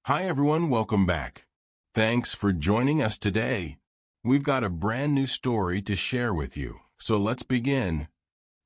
Hi everyone, welcome back. Thanks for joining us today. We've got a brand new story to share with you, so let's begin.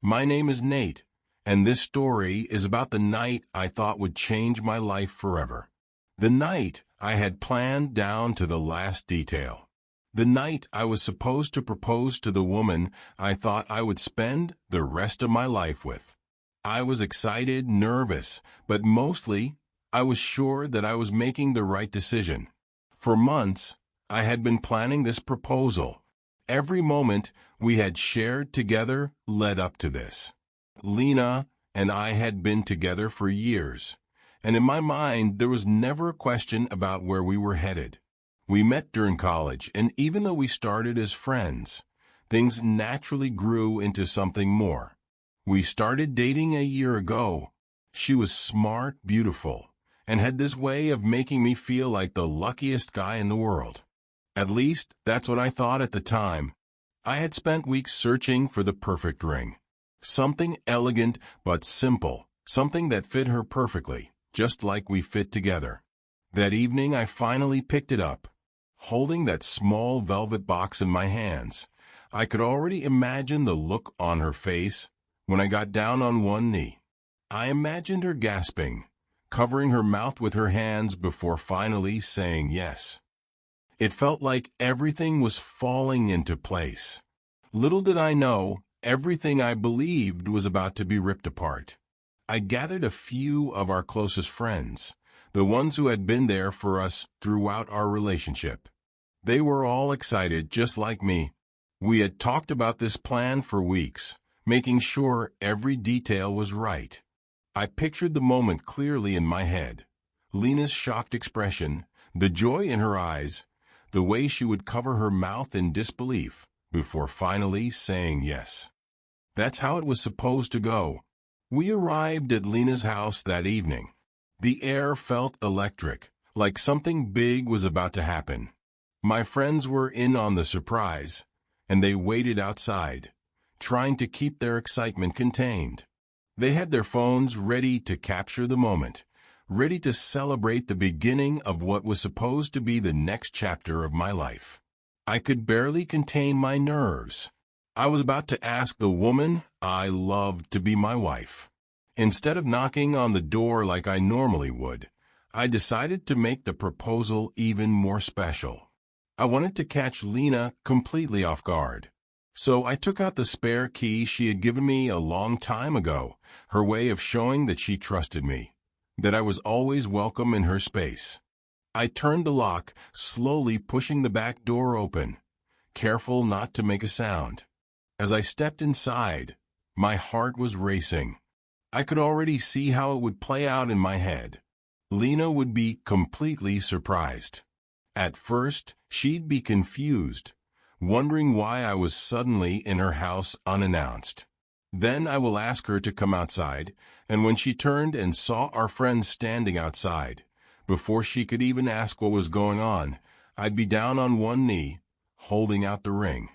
My name is Nate, and this story is about the night I thought would change my life forever. The night I had planned down to the last detail. The night I was supposed to propose to the woman I thought I would spend the rest of my life with. I was excited, nervous, but mostly I was sure that I was making the right decision. For months, I had been planning this proposal. Every moment we had shared together led up to this. Lena and I had been together for years, and in my mind there was never a question about where we were headed. We met during college, and even though we started as friends, things naturally grew into something more. We started dating a year ago. She was smart, beautiful, and had this way of making me feel like the luckiest guy in the world. At least, that's what I thought at the time. I had spent weeks searching for the perfect ring. Something elegant but simple, something that fit her perfectly, just like we fit together. That evening I finally picked it up. Holding that small velvet box in my hands, I could already imagine the look on her face when I got down on one knee. I imagined her gasping, covering her mouth with her hands before finally saying yes. It felt like everything was falling into place. Little did I know, everything I believed was about to be ripped apart. I gathered a few of our closest friends, the ones who had been there for us throughout our relationship. They were all excited just like me. We had talked about this plan for weeks, making sure every detail was right. I pictured the moment clearly in my head. Lena's shocked expression, the joy in her eyes, the way she would cover her mouth in disbelief before finally saying yes. That's how it was supposed to go. We arrived at Lena's house that evening. The air felt electric, like something big was about to happen. My friends were in on the surprise, and they waited outside, trying to keep their excitement contained. They had their phones ready to capture the moment, ready to celebrate the beginning of what was supposed to be the next chapter of my life. I could barely contain my nerves. I was about to ask the woman I loved to be my wife. Instead of knocking on the door like I normally would, I decided to make the proposal even more special. I wanted to catch Lena completely off guard. So I took out the spare key she had given me a long time ago, her way of showing that she trusted me, that I was always welcome in her space. I turned the lock, slowly pushing the back door open, careful not to make a sound. As I stepped inside, my heart was racing. I could already see how it would play out in my head. Lena would be completely surprised. At first, she'd be confused, wondering why I was suddenly in her house unannounced. Then I will ask her to come outside, and when she turned and saw our friends standing outside, before she could even ask what was going on, I'd be down on one knee, holding out the ring,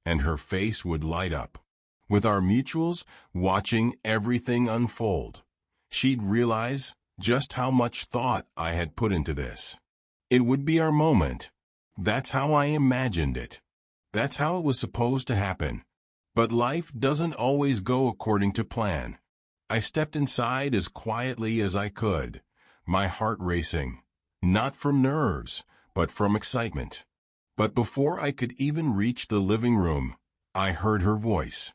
and her face would light up. With our mutuals watching everything unfold, she'd realize just how much thought I had put into this. It would be our moment. That's how I imagined it. That's how it was supposed to happen. But life doesn't always go according to plan. I stepped inside as quietly as I could, my heart racing, not from nerves, but from excitement. But before I could even reach the living room, I heard her voice.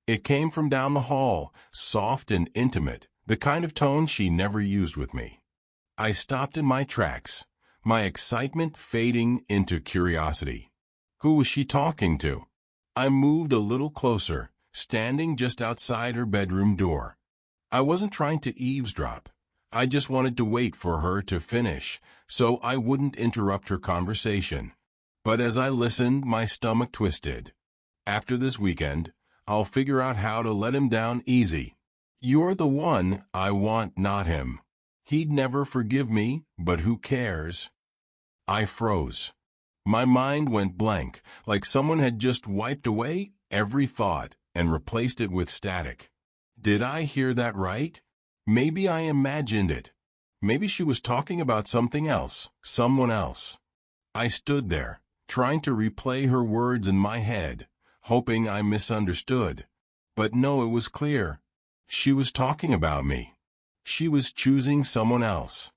It came from down the hall, soft and intimate, the kind of tone she never used with me. I stopped in my tracks, my excitement fading into curiosity. Who was she talking to? I moved a little closer, standing just outside her bedroom door. I wasn't trying to eavesdrop. I just wanted to wait for her to finish, so I wouldn't interrupt her conversation. But as I listened, my stomach twisted. After this weekend, I'll figure out how to let him down easy. You're the one I want, not him. He'd never forgive me, but who cares? I froze. My mind went blank, like someone had just wiped away every thought and replaced it with static. Did I hear that right? Maybe I imagined it. Maybe she was talking about something else, someone else. I stood there, trying to replay her words in my head, hoping I misunderstood. But no, it was clear. She was talking about me. She was choosing someone else.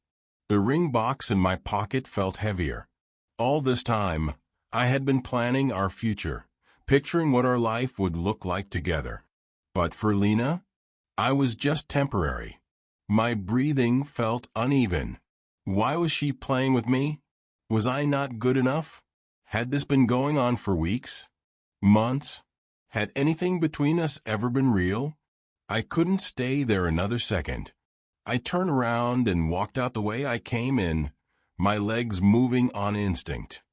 The ring box in my pocket felt heavier. All this time, I had been planning our future, picturing what our life would look like together. But for Lena, I was just temporary. My breathing felt uneven. Why was she playing with me? Was I not good enough? Had this been going on for weeks? Months? Had anything between us ever been real? I couldn't stay there another second. I turned around and walked out the way I came in, my legs moving on instinct.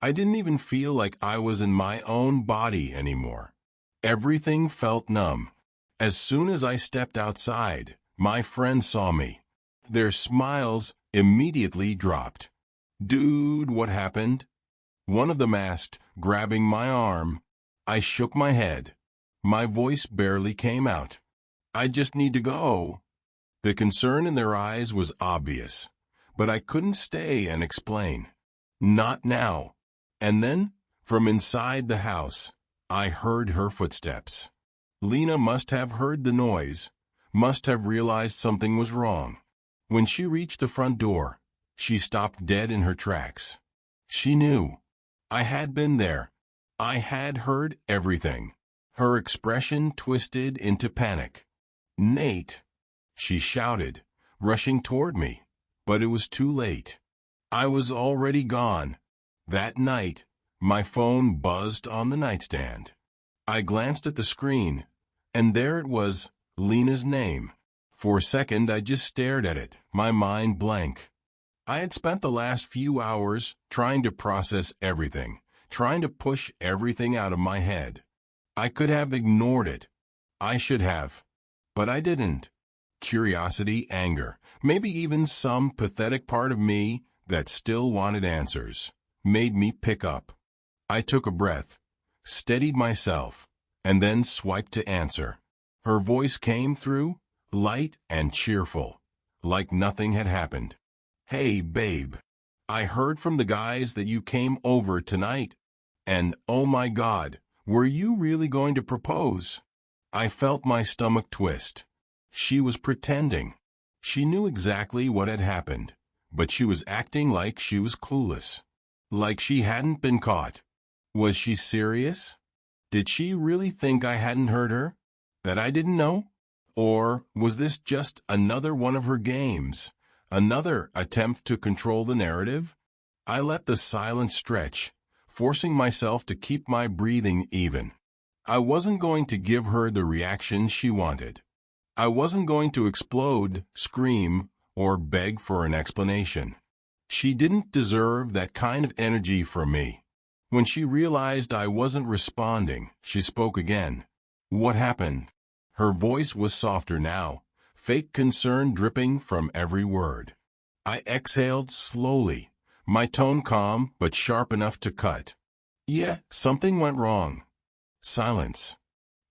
I didn't even feel like I was in my own body anymore. Everything felt numb. As soon as I stepped outside, my friends saw me. Their smiles immediately dropped. "Dude, what happened?" One of them asked, grabbing my arm. I shook my head. My voice barely came out. "I just need to go." The concern in their eyes was obvious, but I couldn't stay and explain. Not now. And then, from inside the house, I heard her footsteps. Lena must have heard the noise, must have realized something was wrong. When she reached the front door, she stopped dead in her tracks. She knew. I had been there. I had heard everything. Her expression twisted into panic. "Nate!" she shouted, rushing toward me. But it was too late. I was already gone. That night, my phone buzzed on the nightstand. I glanced at the screen, and there it was, Lena's name. For a second, I just stared at it, my mind blank. I had spent the last few hours trying to process everything, trying to push everything out of my head. I could have ignored it. I should have. But I didn't. Curiosity, anger, maybe even some pathetic part of me that still wanted answers, made me pick up. I took a breath, steadied myself, and then swiped to answer. Her voice came through, light and cheerful, like nothing had happened. "Hey, babe. I heard from the guys that you came over tonight. And, oh my God, were you really going to propose?" I felt my stomach twist. She was pretending. She knew exactly what had happened, but she was acting like she was clueless. Like she hadn't been caught. Was she serious? Did she really think I hadn't heard her? That I didn't know? Or was this just another one of her games? Another attempt to control the narrative? I let the silence stretch, forcing myself to keep my breathing even. I wasn't going to give her the reaction she wanted. I wasn't going to explode, scream, or beg for an explanation. She didn't deserve that kind of energy from me. When she realized I wasn't responding, she spoke again. "What happened?" Her voice was softer now, fake concern dripping from every word. I exhaled slowly, my tone calm but sharp enough to cut. "Yeah, something went wrong." Silence.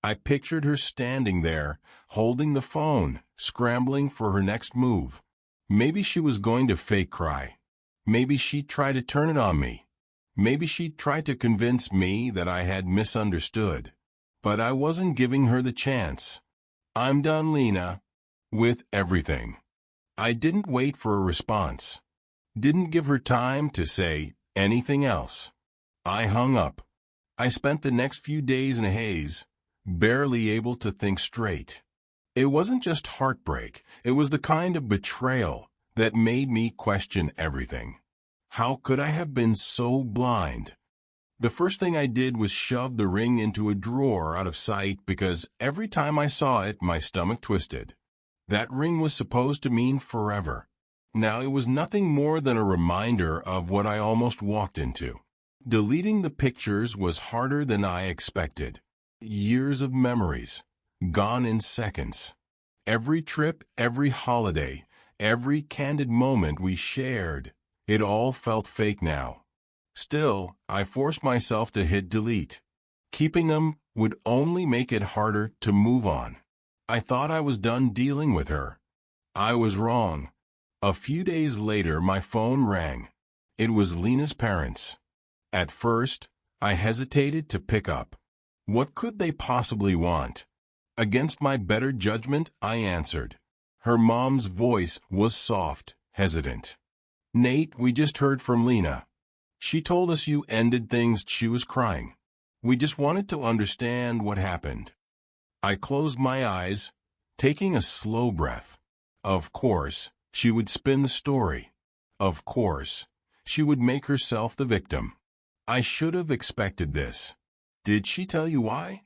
I pictured her standing there, holding the phone, scrambling for her next move. Maybe she was going to fake cry. Maybe she'd try to turn it on me. Maybe she'd try to convince me that I had misunderstood. But I wasn't giving her the chance. "I'm done, Lena." With everything. I didn't wait for a response. Didn't give her time to say anything else. I hung up. I spent the next few days in a haze, barely able to think straight. It wasn't just heartbreak, it was the kind of betrayal that made me question everything. How could I have been so blind? The first thing I did was shove the ring into a drawer out of sight because every time I saw it, my stomach twisted. That ring was supposed to mean forever. Now it was nothing more than a reminder of what I almost walked into. Deleting the pictures was harder than I expected. Years of memories, gone in seconds. Every trip, every holiday, every candid moment we shared, it all felt fake now. Still, I forced myself to hit delete. Keeping them would only make it harder to move on. I thought I was done dealing with her. I was wrong. A few days later, my phone rang. It was Lena's parents. At first, I hesitated to pick up. What could they possibly want? Against my better judgment, I answered. Her mom's voice was soft, hesitant. "Nate, we just heard from Lena. She told us you ended things." She was crying. "We just wanted to understand what happened." I closed my eyes, taking a slow breath. Of course, she would spin the story. Of course, she would make herself the victim. I should have expected this. "Did she tell you why?"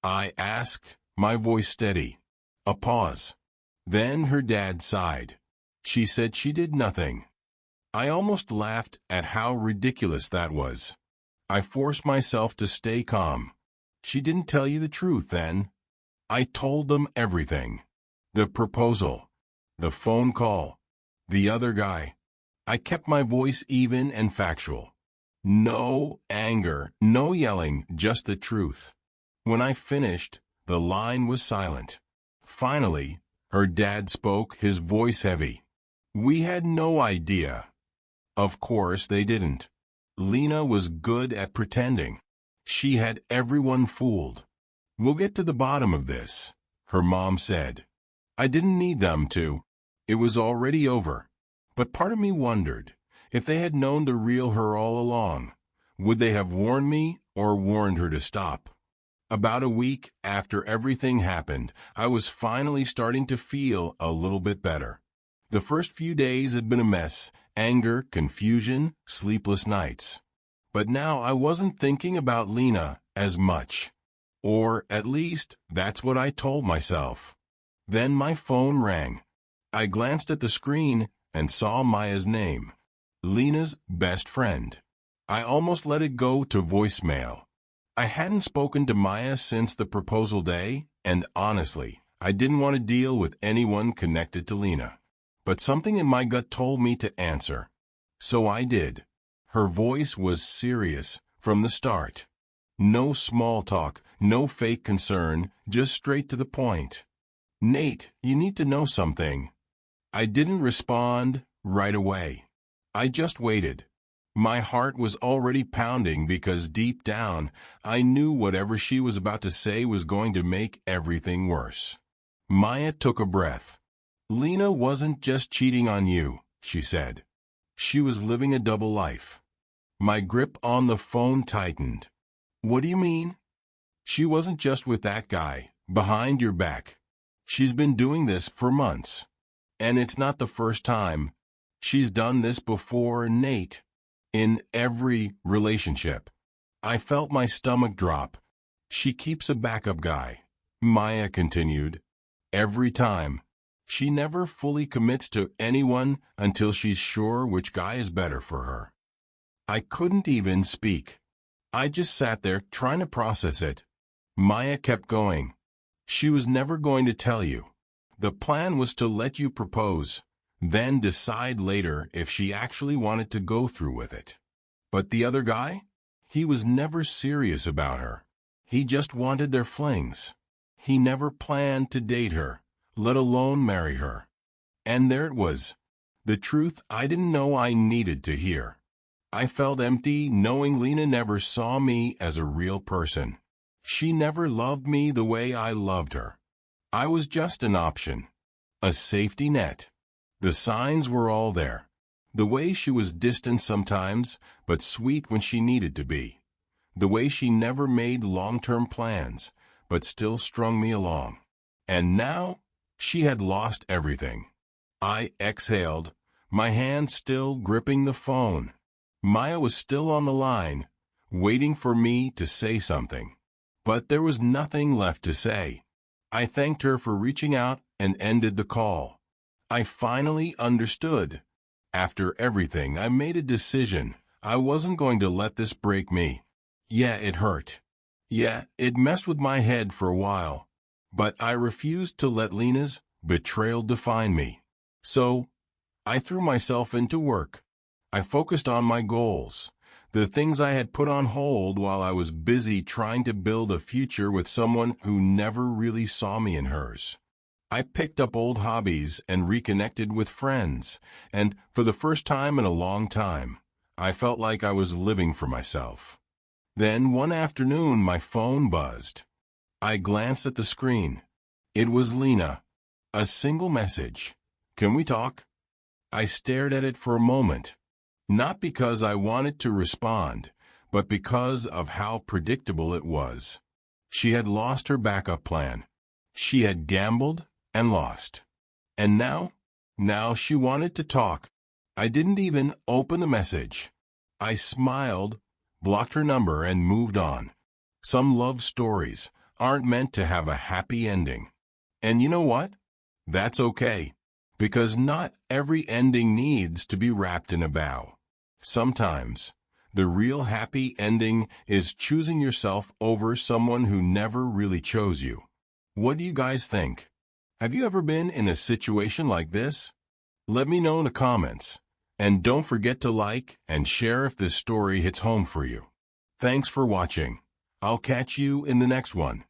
I asked, my voice steady. A pause. Then her dad sighed. "She said she did nothing." I almost laughed at how ridiculous that was. I forced myself to stay calm. "She didn't tell you the truth then?" I told them everything. The proposal. The phone call. The other guy. I kept my voice even and factual. No anger, no yelling, just the truth. When I finished, the line was silent. Finally, her dad spoke, his voice heavy. "We had no idea." Of course they didn't. Lena was good at pretending. She had everyone fooled. "We'll get to the bottom of this," her mom said. I didn't need them to. It was already over. But part of me wondered, if they had known the real her all along, would they have warned me or warned her to stop? About a week after everything happened, I was finally starting to feel a little bit better. The first few days had been a mess, anger, confusion, sleepless nights. But now I wasn't thinking about Lena as much. Or, at least, that's what I told myself. Then my phone rang. I glanced at the screen and saw Maya's name. Lena's best friend. I almost let it go to voicemail. I hadn't spoken to Maya since the proposal day, and honestly, I didn't want to deal with anyone connected to Lena. But something in my gut told me to answer. So I did. Her voice was serious from the start. No small talk, no fake concern, just straight to the point. "Nate, you need to know something." I didn't respond right away. I just waited. My heart was already pounding because deep down, I knew whatever she was about to say was going to make everything worse. Maya took a breath. "Lena wasn't just cheating on you," she said. "She was living a double life." My grip on the phone tightened. "What do you mean?" "She wasn't just with that guy, behind your back. She's been doing this for months. And it's not the first time. She's done this before, Nate. In every relationship." I felt my stomach drop. "She keeps a backup guy," Maya continued. "Every time. She never fully commits to anyone until she's sure which guy is better for her." I couldn't even speak. I just sat there trying to process it. Maya kept going. "She was never going to tell you. The plan was to let you propose, then decide later if she actually wanted to go through with it. But the other guy? He was never serious about her. He just wanted their flings. He never planned to date her, let alone marry her." And there it was. The truth I didn't know I needed to hear. I felt empty knowing Lena never saw me as a real person. She never loved me the way I loved her. I was just an option. A safety net. The signs were all there. The way she was distant sometimes, but sweet when she needed to be. The way she never made long-term plans, but still strung me along. And now, she had lost everything. I exhaled, my hand still gripping the phone. Maya was still on the line, waiting for me to say something. But there was nothing left to say. I thanked her for reaching out and ended the call. I finally understood. After everything, I made a decision. I wasn't going to let this break me. Yeah, it hurt. Yeah, it messed with my head for a while. But I refused to let Lena's betrayal define me. So, I threw myself into work. I focused on my goals, the things I had put on hold while I was busy trying to build a future with someone who never really saw me in hers. I picked up old hobbies and reconnected with friends, and for the first time in a long time, I felt like I was living for myself. Then one afternoon my phone buzzed. I glanced at the screen. It was Lena. A single message. "Can we talk?" I stared at it for a moment. Not because I wanted to respond, but because of how predictable it was. She had lost her backup plan. She had gambled and lost. And now she wanted to talk. I didn't even open the message. I smiled, blocked her number, and moved on. Some love stories aren't meant to have a happy ending. And you know what? That's okay, because not every ending needs to be wrapped in a bow. Sometimes, the real happy ending is choosing yourself over someone who never really chose you. What do you guys think? Have you ever been in a situation like this? Let me know in the comments. And don't forget to like and share if this story hits home for you. Thanks for watching. I'll catch you in the next one.